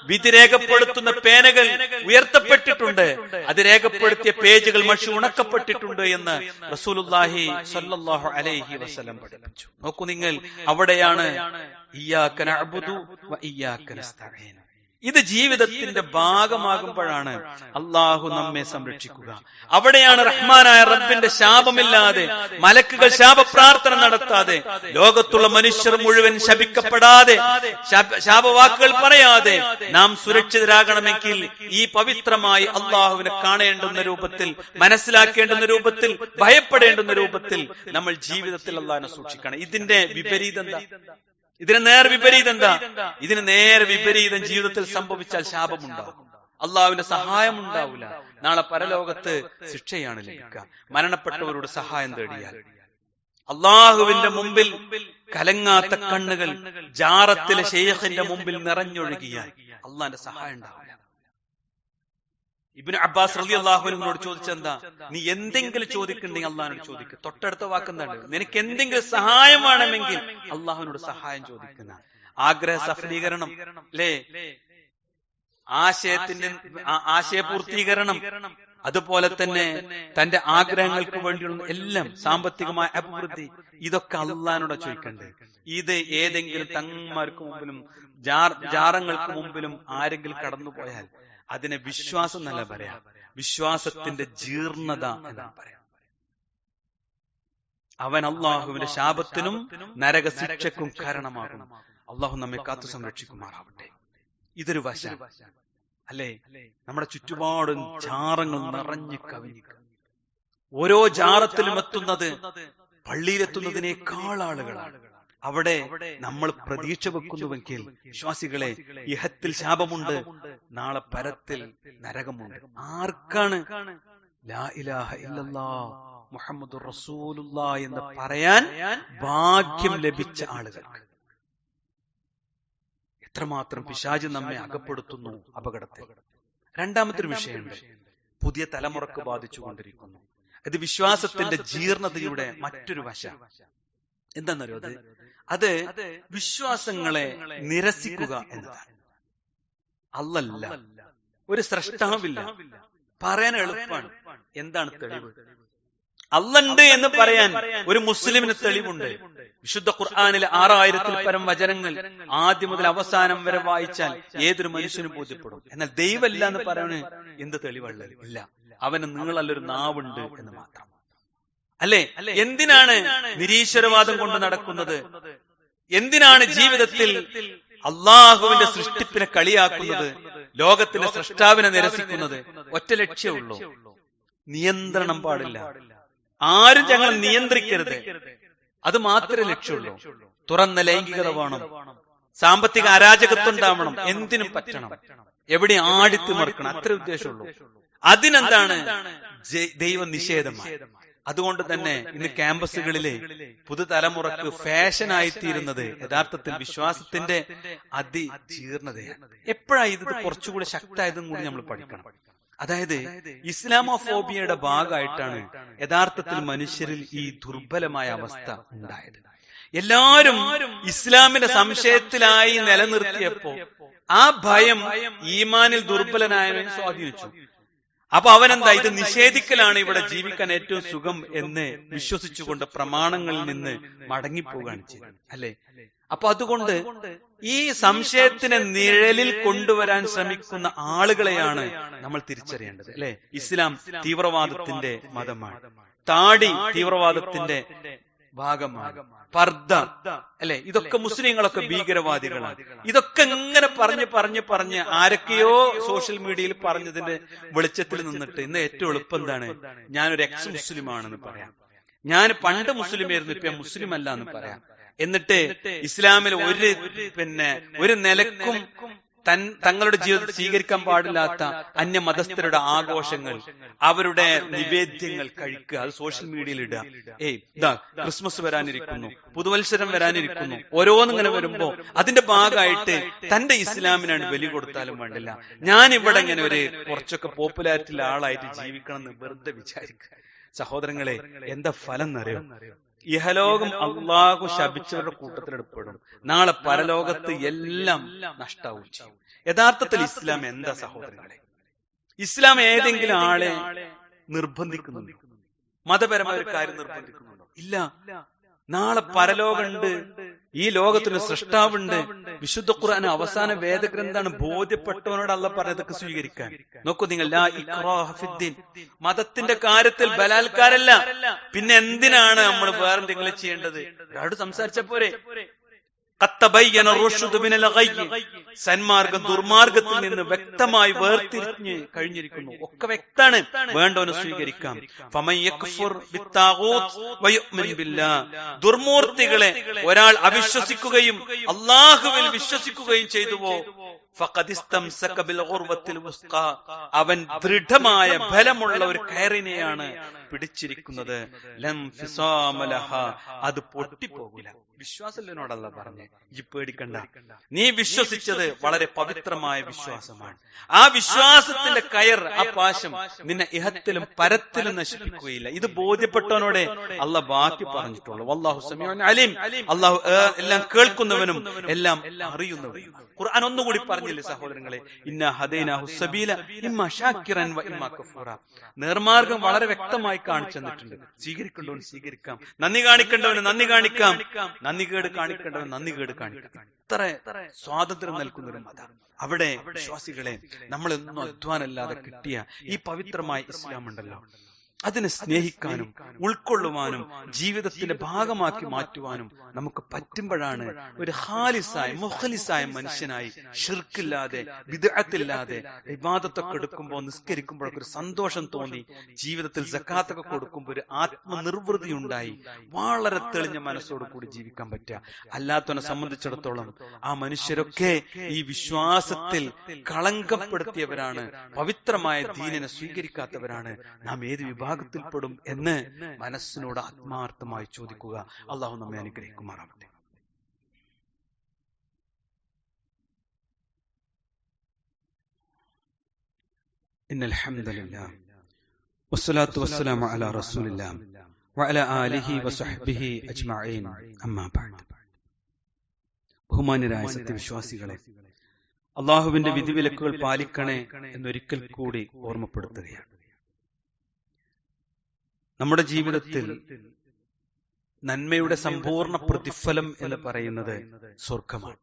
വിധി രേഖപ്പെടുത്തുന്ന പേനകൾ ഉയർത്തപ്പെട്ടിട്ടുണ്ട്, അത് രേഖപ്പെടുത്തിയ പേജുകൾ മഷി ഉണക്കപ്പെട്ടിട്ടുണ്ട് എന്ന് റസൂലുള്ളാഹി സ്വല്ലല്ലാഹു അലൈഹി വസല്ലം പഠിപ്പിച്ചു. നോക്കൂ നിങ്ങൾ, അവിടെയാണ് ഇയ്യാക നഅ്ബുദു വ ഇയ്യാക നസ്തഈൻ. ഇത് ജീവിതത്തിന്റെ ഭാഗമാകുമ്പോഴാണ് അള്ളാഹു നമ്മെ സംരക്ഷിക്കുക. അവിടെയാണ് റഹ്മാനായ റബ്ബിന്റെ ശാപമില്ലാതെ, മലക്കുകൾ ശാപപ്രാർത്ഥന നടത്താതെ, ലോകത്തുള്ള മനുഷ്യർ മുഴുവൻ ശപിക്കപ്പെടാതെ, ശാപവാക്കുകൾ പറയാതെ നാം സുരക്ഷിതരാകണമെങ്കിൽ ഈ പവിത്രമായി അള്ളാഹുവിനെ കാണേണ്ടുന്ന രൂപത്തിൽ, മനസ്സിലാക്കേണ്ടുന്ന രൂപത്തിൽ, ഭയപ്പെടേണ്ടുന്ന രൂപത്തിൽ നമ്മൾ ജീവിതത്തിൽ അള്ളാഹിനെ സൂക്ഷിക്കണം. ഇതിന്റെ വിപരീതം എന്താ? ഇതിന് നേർ വിപരീതം എന്താ? ഇതിന് നേർ വിപരീതം ജീവിതത്തിൽ സംഭവിച്ചാൽ ശാപമുണ്ടാവും, അള്ളാഹുവിന്റെ സഹായം ഉണ്ടാവില്ല. നാളെ പരലോകത്ത് ശിക്ഷയാണ് ലഭിക്കുക. മരണപ്പെട്ടവരോട് സഹായം തേടിയാൽ അള്ളാഹുവിന്റെ മുമ്പിൽ കലങ്ങാത്ത കണ്ണുകൾ ജാറത്തിലെ ശൈഖിന്റെ മുമ്പിൽ നിറഞ്ഞൊഴുകിയാൽ അള്ളാഹിന്റെ സഹായം ഉണ്ടാവില്ല. ഇബ്നു അബ്ബാസ് റളിയല്ലാഹു അൻഹുവിനോട് ചോദിച്ചെന്താ, നീ എന്തെങ്കിലും ചോദിക്കണ്ടെങ്കിൽ അള്ളാഹിനോട് ചോദിക്കുക. തൊട്ടടുത്ത വാക്കെന്താണ്? നിനക്ക് എന്തെങ്കിലും സഹായം വേണമെങ്കിൽ അള്ളാഹുവിനോട് സഹായം ചോദിക്കുന്ന ആഗ്രഹ സഫലീകരണം, അല്ലേ, ആശയപൂർത്തീകരണം, അതുപോലെ തന്നെ തന്റെ ആഗ്രഹങ്ങൾക്ക് വേണ്ടിയുള്ള എല്ലാം, സാമ്പത്തികമായ അഭിവൃദ്ധി, ഇതൊക്കെ അള്ളാഹിനോട് ചോദിക്കണ്ടേ. ഇത് ഏതെങ്കിലും തങ്ങന്മാർക്ക് മുമ്പിലും ജാറങ്ങൾക്ക് മുമ്പിലും ആരെങ്കിലും കടന്നുപോയാൽ അതിനെ വിശ്വാസം എന്നല്ല പറയാം, വിശ്വാസത്തിന്റെ ജീർണത എന്നാണ് പറയാം. അവൻ അള്ളാഹുവിന്റെ ശാപത്തിനും നരക ശിക്ഷക്കും കാരണമാകും. അള്ളാഹു നമ്മെ കാത്തു സംരക്ഷിക്കുമാറാവട്ടെ. ഇതൊരു വശ അല്ലേ? നമ്മുടെ ചുറ്റുപാടും ജാറങ്ങൾ നിറഞ്ഞു കവിഞ്ഞു. ഓരോ ജാറത്തിലും എത്തുന്നത് പള്ളിയിലെത്തുന്നതിനേക്കാൾ ആളുകളാണ്. അവിടെ നമ്മൾ പ്രതീക്ഷ വെക്കുന്നുവെങ്കിൽ വിശ്വാസികളെ, ഇഹത്തിൽ ശാപമുണ്ട്, നാളെ പരത്തിൽ നരകമുണ്ട്. ആർക്കാണ് ലാ ഇലാഹ ഇല്ലല്ലാഹ് മുഹമ്മദുർ റസൂലുള്ളാഹ് എന്ന് പറയാൻ ഭാഗ്യം ലഭിച്ച ആളുകൾക്ക്? എത്രമാത്രം പിശാച് നമ്മെ അകപ്പെടുത്തുന്നു അപകടത്തിൽ. രണ്ടാമത്തെ വിഷയമുണ്ട്, പുതിയ തലമുറക്ക് ബാധിച്ചുകൊണ്ടിരിക്കുന്നു. ഇത് വിശ്വാസത്തിന്റെ ജീർണതയുടെ മറ്റൊരു വശം. എന്താണെന്നറിയോ? അത് വിശ്വാസങ്ങളെ നിരസിക്കുക എന്നതാണ്. അല്ലല്ല, ഒരു സ്രഷ്ടാവില്ല, പറയാൻ എളുപ്പമാണ്. എന്താണ് തെളിവ്? അല്ലണ്ട് എന്ന് പറയാൻ ഒരു മുസ്ലിമിന് തെളിവുണ്ട്. വിശുദ്ധ ഖുർആനിലെ 6000-ൽ പരം വചനങ്ങൾ ആദ്യം മുതൽ അവസാനം വരെ വായിച്ചാൽ ഏതൊരു മനുഷ്യനും ബോധ്യപ്പെടും. എന്നാൽ ദൈവമില്ല എന്ന് പറയാന് എന്ത് തെളിവുള്ളത്? ഇല്ല. അവന് നീളല്ലൊരു നാവുണ്ട് എന്ന് മാത്രം. അല്ലേ? എന്തിനാണ് നിരീശ്വരവാദം കൊണ്ട് നടക്കുന്നത്? എന്തിനാണ് ജീവിതത്തിൽ അള്ളാഹുവിന്റെ സൃഷ്ടിപ്പിനെ കളിയാക്കുന്നത്, ലോകത്തിന്റെ സൃഷ്ടാവിനെ നിരസിക്കുന്നത്? ഒറ്റ ലക്ഷ്യമുള്ളൂ, നിയന്ത്രണം പാടില്ല. ആരും ഞങ്ങൾ നിയന്ത്രിക്കരുത്, അത് മാത്രമേ ലക്ഷ്യമുള്ളൂ. തുറന്ന ലൈംഗികത വേണം, സാമ്പത്തിക അരാജകത്വം ഉണ്ടാവണം, എന്തിനും പറ്റണം, എവിടെ ആടിത്തിമറിക്കണം, അത്ര ഉദ്ദേശമുള്ളൂ. അതിനെന്താണ് ദൈവ നിഷേധമായി. അതുകൊണ്ട് തന്നെ ഇന്ന് ക്യാമ്പസുകളിലെ പുതുതലമുറക്ക് ഫാഷനായിത്തീരുന്നത് യഥാർത്ഥത്തിൽ വിശ്വാസത്തിന്റെ അതിജീർണതയാണ്. എപ്പോഴാണ് ഇത് കുറച്ചുകൂടി ശക്തമായതും കൂടി നമ്മൾ പഠിക്കണം. അതായത് ഇസ്ലാമോഫോബിയയുടെ ഭാഗമായിട്ടാണ് യഥാർത്ഥത്തിൽ മനുഷ്യരിൽ ഈ ദുർബലമായ അവസ്ഥ ഉണ്ടായത്. എല്ലാവരും ഇസ്ലാമിന്റെ സംശയത്തിലായി നിലനിർത്തിയപ്പോ ആ ഭയം ഈമാനിൽ ദുർബലനായവനെ സ്വാധീനിച്ചു. അപ്പൊ അവനെന്താ, ഇത് നിഷേധിക്കലാണ് ഇവിടെ ജീവിക്കാൻ ഏറ്റവും സുഖം എന്ന് വിശ്വസിച്ചുകൊണ്ട് പ്രമാണങ്ങളിൽ നിന്ന് മടങ്ങിപ്പോവുകയാണ് ചെയ്തത്. അല്ലെ? അപ്പൊ അതുകൊണ്ട് ഈ സംശയത്തിനെ നിഴലിൽ കൊണ്ടുവരാൻ ശ്രമിക്കുന്ന ആളുകളെയാണ് നമ്മൾ തിരിച്ചറിയേണ്ടത്. അല്ലെ? ഇസ്ലാം തീവ്രവാദത്തിന്റെ മതമാണ്, താടി തീവ്രവാദത്തിന്റെ ഭാഗമാണ്, പർദ്ദ, അല്ലെ, ഇതൊക്കെ മുസ്ലിങ്ങളൊക്കെ ഭീകരവാദികളാണ്. ഇതൊക്കെ ഇങ്ങനെ പറഞ്ഞ് ആരൊക്കെയോ സോഷ്യൽ മീഡിയയിൽ പറഞ്ഞതിന്റെ വെളിച്ചത്തിൽ നിന്നിട്ട് ഇന്ന് ഏറ്റവും എളുപ്പം എന്താണ്, ഞാനൊരു എക്സ് മുസ്ലിമാണെന്ന് പറയാം, ഞാൻ പണ്ട് മുസ്ലിമായിരുന്നു ഇപ്പൊ മുസ്ലിം അല്ല എന്ന് പറയാം. എന്നിട്ട് ഇസ്ലാമിൽ ഒരു നിലക്കും തങ്ങളുടെ ജീവിതത്തിൽ സ്വീകരിക്കാൻ പാടില്ലാത്ത അന്യമതസ്ഥരുടെ ആഘോഷങ്ങൾ, അവരുടെ നിവേദ്യങ്ങൾ കഴിക്കുക, അത് സോഷ്യൽ മീഡിയയിൽ ഇടുക. ഇതാ ക്രിസ്മസ് വരാനിരിക്കുന്നു, പുതുവത്സരം വരാനിരിക്കുന്നു, ഓരോന്നിങ്ങനെ വരുമ്പോ അതിന്റെ ഭാഗമായിട്ട് തന്റെ ഇസ്ലാമിനാണ് ബലി കൊടുത്താലും വേണ്ടില്ല, ഞാൻ ഇവിടെ ഇങ്ങനെ ഒരു കുറച്ചൊക്കെ പോപ്പുലാരിറ്റിയിലെ ആളായിട്ട് ജീവിക്കണം എന്ന് വെറുതെ വിചാരിക്കുക. സഹോദരങ്ങളെ, എന്താ ഫലം എന്നറിയോ? ഇഹലോകം അള്ളാഹു ശപിച്ചവരുടെ കൂട്ടത്തിലെടുപ്പെടും, നാളെ പരലോകത്ത് എല്ലാം നഷ്ടാവും ചെയ്യും. യഥാർത്ഥത്തിൽ ഇസ്ലാം എന്താ സഹോദരങ്ങളെ? ഇസ്ലാം ഏതെങ്കിലും ആളെ നിർബന്ധിക്കുന്നുണ്ടോ? മതപരമായ ഒരു കാര്യം നിർബന്ധിക്കുന്നുണ്ടോ? ഇല്ല. നാളെ പരലോകമുണ്ട്, ഈ ലോകത്തിന് സൃഷ്ടാവുണ്ട്. വിശുദ്ധ ഖുർആൻ അവസാന വേദഗ്രന്ഥാണ്. ബോധ്യപ്പെട്ടവനോട് അള്ളാഹ് പറഞ്ഞതൊക്കെ സ്വീകരിക്കാൻ. നോക്കൂ നിങ്ങൾ, ലാ ഇക്റാഹ ഫിദ്ദീൻ, മതത്തിന്റെ കാര്യത്തിൽ ബലാത്കാരല്ല. പിന്നെ എന്തിനാണ് നമ്മൾ വേറെന്തെങ്കിലും ചെയ്യേണ്ടത്? ഒരാട് സംസാരിച്ച പോരെ? സന്മാർഗം ദുർമാർഗത്തിൽ നിന്ന് വ്യക്തമായി വേർതിരിഞ്ഞ് കഴിഞ്ഞിരിക്കുന്നു. ഒക്കെ വ്യക്താണ്, വേണ്ടവന് സ്വീകരിക്കാം. ദുർമൂർത്തികളെ ഒരാൾ അവിശ്വസിക്കുകയും അള്ളാഹുവിൽ വിശ്വസിക്കുകയും ചെയ്തുവോ, അവൻ ദൃഢമായ ബലമുള്ള ഒരു കയറിനെയാണ് പിടിച്ചിരിക്കുന്നത്. അത് പൊട്ടിപ്പോകില്ല. വിശ്വാസത്തിനോടല്ല പറഞ്ഞേ, ഈ പേടിക്കണ്ട, നീ വിശ്വസിച്ചത് വളരെ പവിത്രമായ വിശ്വാസമാണ്. ആ വിശ്വാസത്തിന്റെ കയർ, ആ പാശം നിന്നെ ഇഹത്തിലും പരത്തിലും നശിപ്പിക്കുകയില്ല. ഇത് ബോധ്യപ്പെട്ടവനോടെ അള്ളാഹ് ബാക്കി പറഞ്ഞിട്ടുള്ളൂ. വല്ലാഹു സമീഉൻ അലീം, അള്ളാഹു എല്ലാം കേൾക്കുന്നവനും എല്ലാം അറിയുന്നവനും. ഖുർആൻ ഒന്നുകൂടി പറഞ്ഞില്ലേ സഹോദരങ്ങളെ, ഇന്നാ ഹദൈനാഹു സബീല ഇമ്മാ ശാക്കിറൻ വ ഇമ്മാ കഫൂറ. നേർമാർഗം വളരെ വ്യക്തമായി കാണിച്ചു തന്നിട്ടുണ്ട്. സ്വീകരിക്കേണ്ടവന് സ്വീകരിക്കാം, നന്ദി കാണിക്കേണ്ടവന് നന്ദി കാണിക്കാം, നന്ദികേട് കാണിക്കേണ്ടവൻ നന്ദികേട് കാണിക്കാം. ഇത്ര സ്വാതന്ത്ര്യം നൽകുന്നൊരു മതം. അവിടെ വിശ്വാസികളെ, നമ്മളൊന്നും അധ്വാനമില്ലാതെ കിട്ടിയ ഈ പവിത്രമായ ഇസ്ലാം ഉണ്ടല്ലോ, അതിനെ സ്നേഹിക്കാനും ഉൾക്കൊള്ളുവാനും ജീവിതത്തിന്റെ ഭാഗമാക്കി മാറ്റുവാനും നമുക്ക് പറ്റുമ്പോഴാണ് ഒരു ഖാലിസായ മുഖലിസായ മനുഷ്യനായി ഷിർക്കില്ലാതെ ബിദ്അത്തില്ലാതെ ഇബാദത്തൊക്കെ എടുക്കുമ്പോൾ നിസ്കരിക്കുമ്പോഴൊക്കെ ഒരു സന്തോഷം തോന്നി, ജീവിതത്തിൽ സക്കാത്തൊക്കെ കൊടുക്കുമ്പോൾ ഒരു ആത്മനിർവൃതി ഉണ്ടായി വളരെ തെളിഞ്ഞ മനസ്സോട് കൂടി ജീവിക്കാൻ പറ്റുക. അല്ലാത്തവനെ സംബന്ധിച്ചിടത്തോളം ആ മനുഷ്യരൊക്കെ ഈ വിശ്വാസത്തിൽ കളങ്കപ്പെടുത്തിയവരാണ്, പവിത്രമായ ദീനിനെ സ്വീകരിക്കാത്തവരാണ്. നാം ഏത് വിഭാഗത്തിൽപ്പെടും എന്ന് മനസ്സിനോട് ആത്മാർത്ഥമായി ചോദിക്കുക. അള്ളാഹു നമ്മെ അനുഗ്രഹിക്കുമാറാവട്ടെ. ഇന്നൽ ഹംദുലില്ലാഹ് വസ്സലാത്തു വസ്സലാമു അലാ റസൂലില്ലാഹ് വഅലാ ആലിഹി വസഹ്ബിഹി അജ്മഈൻ. അമ്മാ ബഅദ്. ബഹുമാന്യരായ സത്യവിശ്വാസികളെ, അള്ളാഹുവിന്റെ വിധിവിലക്കുകൾ പാലിക്കണേ എന്നൊരിക്കൽ കൂടി ഓർമ്മപ്പെടുത്തുകയാണ്. നമ്മുടെ ജീവിതത്തിൽ നന്മയുടെ സമ്പൂർണ്ണ പ്രതിഫലം എന്ന് പറയുന്നത് സ്വർഗമാണ്.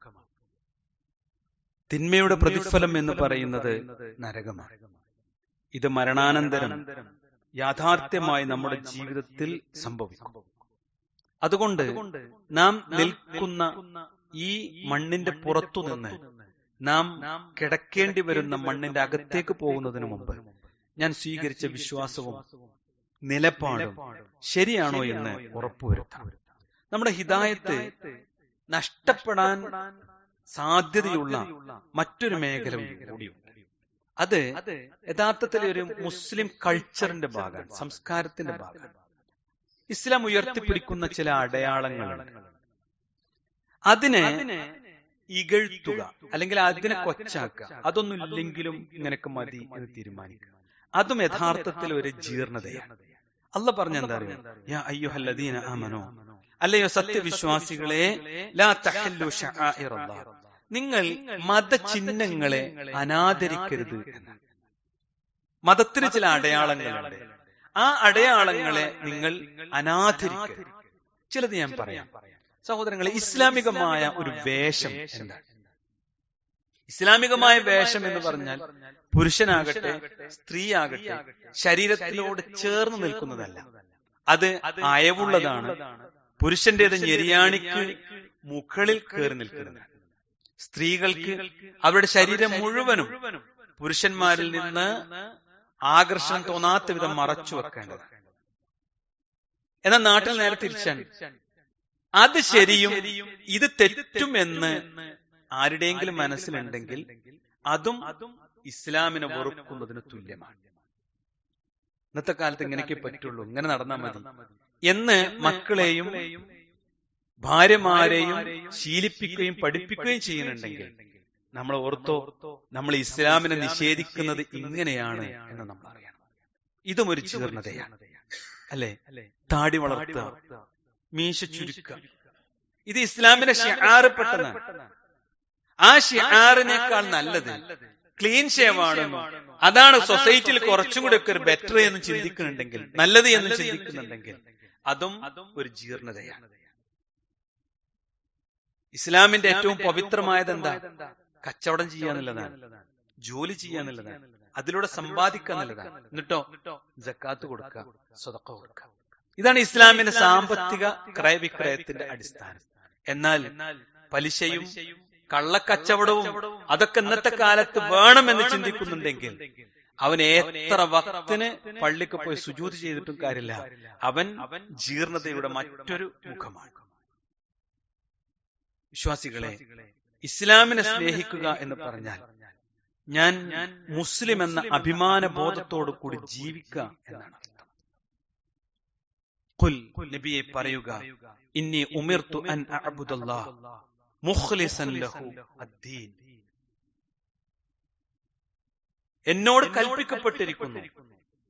തിന്മയുടെ പ്രതിഫലം എന്ന് പറയുന്നത് നരകമാണ്. ഇത് മരണാനന്തരം യാഥാർത്ഥ്യമായി നമ്മുടെ ജീവിതത്തിൽ സംഭവിക്കും. അതുകൊണ്ട് നാം നിൽക്കുന്ന ഈ മണ്ണിന്റെ പുറത്തുനിന്ന് നാം കിടക്കേണ്ടി വരുന്ന മണ്ണിന്റെ അകത്തേക്ക് പോകുന്നതിന് മുമ്പ് ഞാൻ സ്വീകരിച്ച വിശ്വാസവും നിലപാടും ശരിയാണോ എന്ന് ഉറപ്പുവരുത്തണം. നമ്മുടെ ഹിദായത്ത് നഷ്ടപ്പെടാൻ സാധ്യതയുള്ള മറ്റൊരു മേഖല കൂടിയുണ്ട്. അത് യഥാർത്ഥത്തിൽ ഒരു മുസ്ലിം കൾച്ചറിന്റെ ഭാഗമാണ്, സംസ്കാരത്തിന്റെ ഭാഗമാണ്. ഇസ്ലാം ഉയർത്തിപ്പിടിക്കുന്ന ചില അടയാളങ്ങളുണ്ട്. അതിനെ ഇകഴ്ത്തുക അല്ലെങ്കിൽ അതിനെ കൊച്ചാക്കുക, അതൊന്നും ഇല്ലെങ്കിലും ഇങ്ങനെയൊക്കെ മതി എന്ന് തീരുമാനിക്കുക, അതും യഥാർത്ഥത്തിൽ ഒരു ജീർണതയാണ്. അല്ലാഹ് പറഞ്ഞ എന്താ അറിയോ? യാ അയ്യുഹല്ലദീന ആമനൂ, അല്ലയോ സത്യവിശ്വാസികളെ, ലാ തഹല്ലു ശആഇറല്ലാഹ്, നിങ്ങൾ മതചിഹ്നങ്ങളെ അനാദരിക്കരുത് എന്നാണ്. മതത്തിന് ചില അടയാളങ്ങളുണ്ട്, ആ അടയാളങ്ങളെ നിങ്ങൾ അനാദരിക്കരുത്. ചിലത് ഞാൻ പറയാം. സഹോദരങ്ങളെ, ഇസ്ലാമികമായ ഒരു വേഷം എന്താണ്? ഇസ്ലാമികമായ വേഷം എന്ന് പറഞ്ഞാൽ പുരുഷനാകട്ടെ സ്ത്രീയാകട്ടെ ശരീരത്തിനോട് ചേർന്ന് നിൽക്കുന്നതല്ല. അത് അയവുള്ളതാണ്. പുരുഷന്റേത് ഞെരിയാണിക്ക് മുകളിൽ കയറി നിൽക്കുന്നതാണ്. സ്ത്രീകൾക്ക് അവരുടെ ശരീരം മുഴുവനും പുരുഷന്മാരിൽ നിന്ന് ആകർഷണം തോന്നാത്ത വിധം മറച്ചു വെക്കേണ്ടതാണ്. എന്നാൽ നാട്ടിൽ നേരെ തിരിച്ചാണ്. അത് ശരിയും ഇത് തെറ്റും എന്ന് ആരുടെയെങ്കിലും മനസ്സിലുണ്ടെങ്കിൽ അതും ഇസ്ലാമിനെ വെറുക്കുന്നതിന് തുല്യമാണ്. ഇന്നത്തെ കാലത്ത് ഇങ്ങനെയൊക്കെ പറ്റുള്ളൂ, ഇങ്ങനെ നടന്നാൽ മതി എന്ന് മക്കളെയും ഭാര്യമാരെയും ശീലിപ്പിക്കുകയും പഠിപ്പിക്കുകയും ചെയ്യുന്നുണ്ടെങ്കിൽ നമ്മൾ ഓർത്തോ, നമ്മൾ ഇസ്ലാമിനെ നിഷേധിക്കുന്നത് ഇങ്ങനെയാണ് എന്ന് നമ്മൾ അറിയണം. ഇതും ഒരു ജീർണതയാണ്, അല്ലെ? താടി വളർത്തുക, മീശ ചുരുക്കുക, ഇത് ഇസ്ലാമിന്റെ ഷിആറിൽപ്പെട്ടതാണ്. ആ ഷിആറിനേക്കാൾ നല്ലത് ക്ലീൻ ഷേവ് ആണെന്നും അതാണ് സൊസൈറ്റിയിൽ കുറച്ചും കൂടി ഒക്കെ ഒരു ബെറ്റർ എന്ന് ചിന്തിക്കുന്നുണ്ടെങ്കിൽ, നല്ലത് എന്ന് ചിന്തിക്കുന്നുണ്ടെങ്കിൽ അതും ഒരു ജീർണതയാണ്. ഇസ്ലാമിന്റെ ഏറ്റവും പവിത്രമായത് എന്താ? കച്ചവടം ചെയ്യാന്നുള്ളതാണ്, ജോലി ചെയ്യാന്നുള്ളതാണ്, അതിലൂടെ സമ്പാദിക്കാന്നുള്ളതാണ്. എന്നിട്ടോ സക്കാത്ത് കൊടുക്കുക, സ്വതക്ക കൊടുക്കുക. ഇതാണ് ഇസ്ലാമിന്റെ സാമ്പത്തിക ക്രയവിക്രയത്തിന്റെ അടിസ്ഥാനം. എന്നാൽ പലിശയും കള്ളക്കച്ചവടവും അതൊക്കെ ഇന്നത്തെ കാലത്ത് വേണമെന്ന് ചിന്തിക്കുന്നുണ്ടെങ്കിൽ അവൻ എത്ര വക്തിന് പള്ളിക്ക് പോയി സുജൂദ് ചെയ്തിട്ടും കാര്യമില്ല, അവൻ ജീർണതയുടെ മറ്റൊരു മുഖമാണ്. വിശ്വാസികളെ, ഇസ്ലാമിനെ സ്നേഹിക്കുക എന്ന് പറഞ്ഞാൽ ഞാൻ മുസ്ലിം എന്ന അഭിമാന ബോധത്തോടു കൂടി ജീവിക്കുക എന്നാണ് അർത്ഥം. ഖുൽ, നബിയെ പറയുക, ഇന്നി ഉമിർതു അൻ അഅ്ബുദല്ലാഹ് മുഖ്ലിസൻ ലഹു അദ്ദീൻ, എന്നോട് കൽപ്പിക്കപ്പെട്ടിരിക്കുന്നു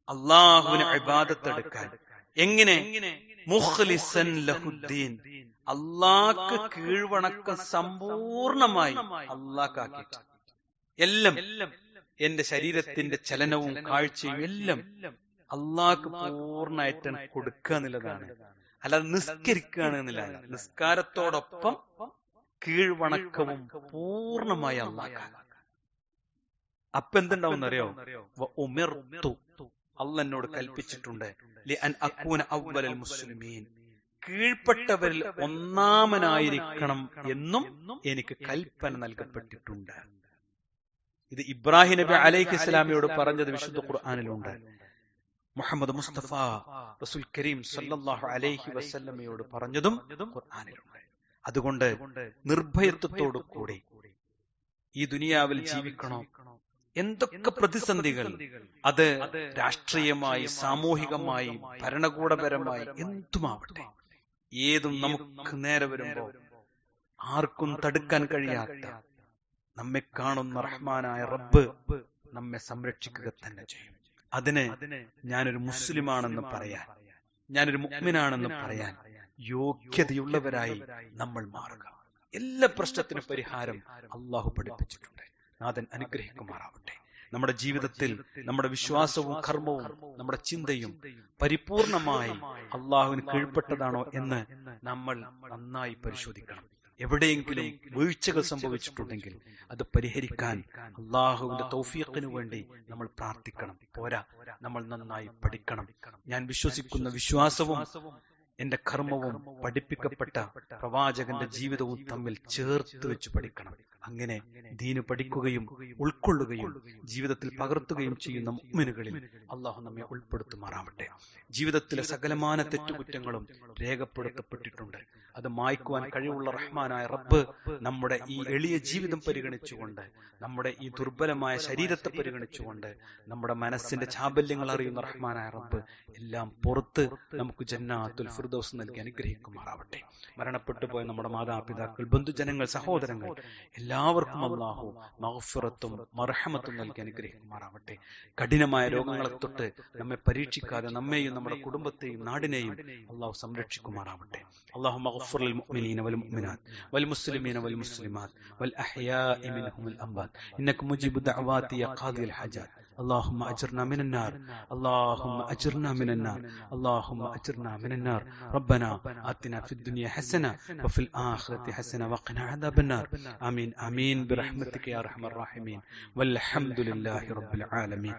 അല്ലാഹുവിന് ഇബാദത്ത് എടുക്കാൻ. എങ്ങനെ? മുഖ്ലിസൻ ലഹുദ്ദീൻ, അല്ലാഹ്ക്ക് കീഴ്വണക്കം സമ്പൂർണമായി അല്ലാഹ്ക്കാക്കിയിട്ട്, എല്ലാം എന്റെ ശരീരത്തിന്റെ ചലനവും കാഴ്ചയും എല്ലാം അല്ലാഹ്ക്ക് പൂർണ്ണമായിട്ട് കൊടുക്കുക എന്നുള്ളതാണ്. അല്ലാതെ നിസ്കരിക്കുകയാണ് എന്നുള്ളതല്ല. നിസ്കാരത്തോടൊപ്പം കീഴ്വണക്കവും പൂർണ്ണമായി അല്ലാഹ്ക്കാണ്. അപ്പൊ എന്തുണ്ടാവും അറിയോ? ഉമിർതു, അള്ളാഹ് എന്നോട് കൽപ്പിച്ചിട്ടുണ്ട്, ലിഅൻ അകൂന അവ്വലൽ മുസ്ലിമീൻ, കീഴ്പ്പെട്ടവരിൽ ഒന്നാമനായിരിക്കണം എന്നും എനിക്ക് കൽപ്പന നൽകപ്പെട്ടിട്ടുണ്ട്. ഇത് ഇബ്രാഹിം നബി അലൈഹിസ്സലാമിയോട് പറഞ്ഞത് വിശുദ്ധ ഖുർആനിലുണ്ട്. മുഹമ്മദ് മുസ്തഫ റസൂൽ കരീം സല്ലല്ലാഹു അലൈഹി വസല്ലമയോട് പറഞ്ഞതും ഖുർആനിലുണ്ട്. അതുകൊണ്ട് നിർഭയത്വത്തോടു കൂടി ഈ ദുനിയാവിൽ ജീവിക്കണോ? എന്തൊക്കെ പ്രതിസന്ധികൾ, അത് രാഷ്ട്രീയമായി, സാമൂഹികമായി, ഭരണകൂടപരമായി എന്തുമാവട്ടെ, ഏതും നമുക്ക് നേരെ വരുമ്പോ ആർക്കും തടുക്കാൻ കഴിയാത്ത നമ്മെ കാണുന്ന റഹ്മാനായ റബ്ബ് നമ്മെ സംരക്ഷിക്കുക തന്നെ ചെയ്യും. അതിന് ഞാനൊരു മുസ്ലിമാണെന്ന് പറയാൻ, ഞാനൊരു മുഅ്മിനാണെന്ന് പറയാൻ യോഗ്യതയുള്ളവരായി നമ്മൾ മാറുക. എല്ലാ പ്രശ്നത്തിനും പരിഹാരം അള്ളാഹു പഠിപ്പിച്ചിട്ടുണ്ട്. നാഥൻ അനുഗ്രഹിക്കുമാറാവട്ടെ. നമ്മുടെ ജീവിതത്തിൽ നമ്മുടെ വിശ്വാസവും കർമ്മവും നമ്മുടെ ചിന്തയും പരിപൂർണമായി അള്ളാഹുവിന് കീഴ്പ്പെട്ടതാണോ എന്ന് നമ്മൾ നന്നായി പരിശോധിക്കണം. എവിടെയെങ്കിലും വീഴ്ചകൾ സംഭവിച്ചിട്ടുണ്ടെങ്കിൽ അത് പരിഹരിക്കാൻ അള്ളാഹുവിന്റെ തൗഫീഖിനു വേണ്ടി നമ്മൾ പ്രാർത്ഥിക്കണം. പോരാ, നമ്മൾ നന്നായി പഠിക്കണം. ഞാൻ വിശ്വസിക്കുന്ന വിശ്വാസവും എന്റെ കർമ്മവും പഠിപ്പിക്കപ്പെട്ട പ്രവാചകന്റെ ജീവിതവും തമ്മിൽ ചേർത്ത് വെച്ച് പഠിക്കണം. അങ്ങനെ ദീന് പഠിക്കുകയും ഉൾക്കൊള്ളുകയും ജീവിതത്തിൽ പകർത്തുകയും ചെയ്യുന്ന മുഅ്മിനുകളിൽ അള്ളാഹു നമ്മെ ഉൾപ്പെടുത്തുമാറാവട്ടെ. ജീവിതത്തിലെ സകലമാന തെറ്റുകുറ്റങ്ങളും രേഖപ്പെടുത്തപ്പെട്ടിട്ടുണ്ട്. അത് മായ്ക്കുവാൻ കഴിവുള്ള റഹ്മാനായ റബ്ബ് നമ്മുടെ ഈ എളിയ ജീവിതം പരിഗണിച്ചുകൊണ്ട്, നമ്മുടെ ഈ ദുർബലമായ ശരീരത്തെ പരിഗണിച്ചുകൊണ്ട്, നമ്മുടെ മനസ്സിന്റെ ചാബല്യങ്ങൾ അറിയുന്ന റഹ്മാനായ റബ്ബ് എല്ലാം പുറത്ത് നമുക്ക് ജന്നാത്തുൽ ഫിർദൗസ് നൽകി അനുഗ്രഹിക്കുമാറാവട്ടെ. മരണപ്പെട്ടു പോയ നമ്മുടെ മാതാപിതാക്കൾ, ബന്ധുജനങ്ങൾ, സഹോദരങ്ങൾ എല്ലാവർക്കും അല്ലാഹു മഗ്ഫിറത്തും മർഹമത്തും നൽകി അനുഗ്രഹിക്കുമാറാവട്ടെ. കഠിനമായ രോഗങ്ങളെ തൊട്ട് നമ്മെ പരീക്ഷിക്കാതെ നമ്മെയും നമ്മുടെ കുടുംബത്തെയും നാടിനെയും അല്ലാഹു സംരക്ഷിക്കുമാറാവട്ടെ. اللهم اغفر للمؤمنين والمؤمنات والمسلمين والمسلمات والأحياء منهم والأموات إنك مجيب الدعوات يا قاضي الحاجات. اللهم أجرنا من النار، اللهم أجرنا من النار، اللهم أجرنا من النار. ربنا آتنا في الدنيا حسنة وفي الآخرة حسنة وقنا عذاب النار. آمين آمين برحمتك يا أرحم الراحمين، والحمد لله رب العالمين.